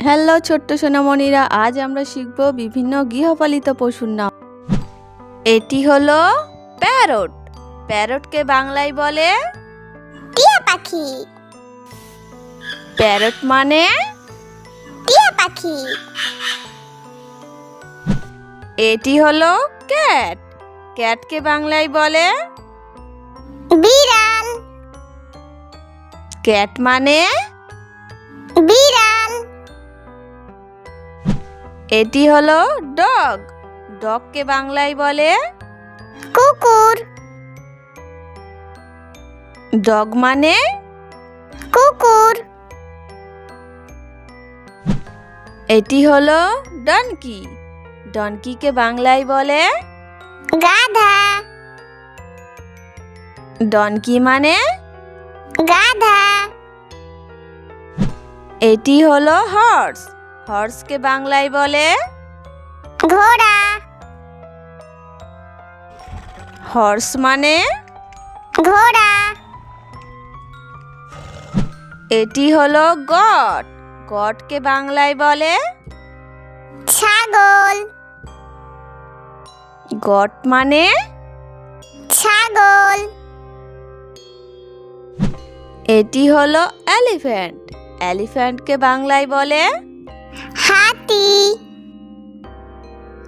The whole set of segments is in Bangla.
হ্যালো ছোট্ট সোনামণিরা, আজ আমরা শিখব বিভিন্ন গৃহপালিত পশুর নাম। এটি হলো প্যারট। প্যারটকে বাংলায় বলে টিয়া পাখি। প্যারট মানে টিয়া পাখি। এটি হলো ক্যাট। ক্যাটকে বাংলায় বলে বিড়াল। ক্যাট মানে বিড়াল। এটি হলো ডগ। ডগকে বাংলায় বলে কুকুর। ডগ মানে কুকুর। এটি হলো ডনকি। ডনকিকে বাংলায় বলে গাধা। ডনকি মানে গাধা। এটি হলো হর্স। হর্সকে বাংলায় বলে ঘোড়া। হর্স মানে ঘোড়া। এটি হলো গট। গটকে বাংলায় বলে ছাগল। গট মানে ছাগল। এটি হলো এলিফ্যান্ট। এলিফ্যান্টকে বাংলায় বলে হাতি।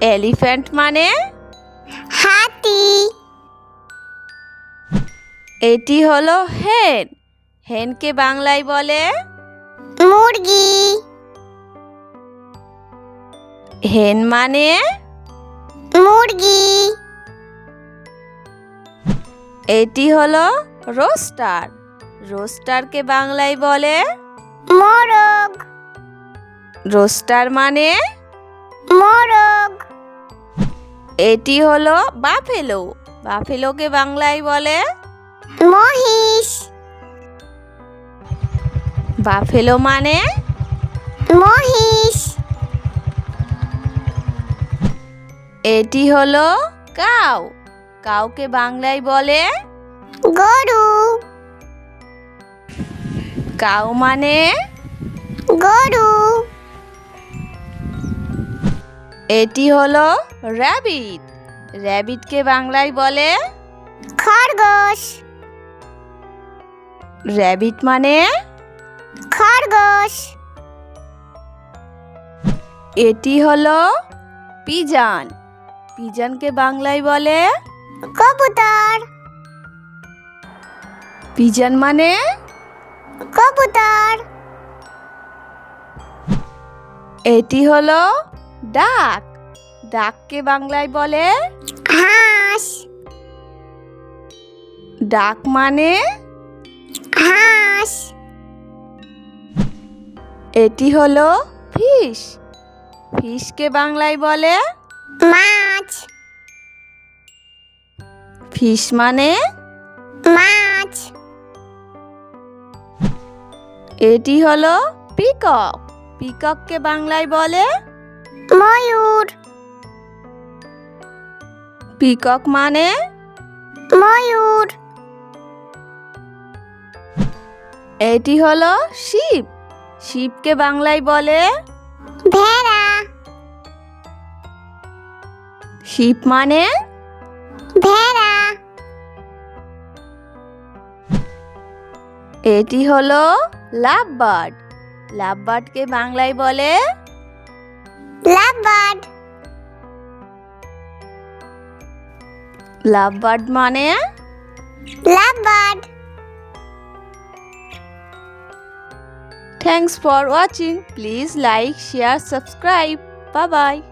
এলিফ্যান্ট মানে হাতি। এটি হলো হেন। হেনকে বাংলায় বলে মুরগি। হেন মানে মুরগি। এটি হলো রোস্টার। রোস্টারকে বাংলায় বলে মোরগ। রোস্টার মানে মোরগ। এটি হলো বাফেলো। বাফেলোকে বাংলায় বলে মহিষ। বাফেলো মানে মহিষ। এটি হলো কাউ। কাউকে বাংলায় বলে গরু। কাউ মানে গরু। এটি হলো র্যাবিট। র্যাবিটকে বাংলায় বলে খরগোশ। র্যাবিট মানে খরগোশ। এটি হলো পিজন। পিজনকে বাংলায় বলে কবুতর। পিজন মানে কবুতর। এটি হলো ডাক। ডাককে বাংলায় বলে হাঁস। ডাক মানে হাঁস। এটি হলো ফিশ। ফিশকে বাংলায় বলে মাছ। ফিশ মানে মাছ। এটি হলো পিকক। পিকককে বাংলায় বলে ময়ূর। পিকক মানে ময়ূর। এটি হলো শিপ। শিপকে বাংলায় বলে ভেড়া। শিপ মানে ভেড়া। এটি হলো লাভবার্ড। লাভবার্ডকে বাংলায় বলে লাভবার্ড। লাভবার্ড মানে lovebird. Thanks for watching. Please like, share, subscribe. Bye bye.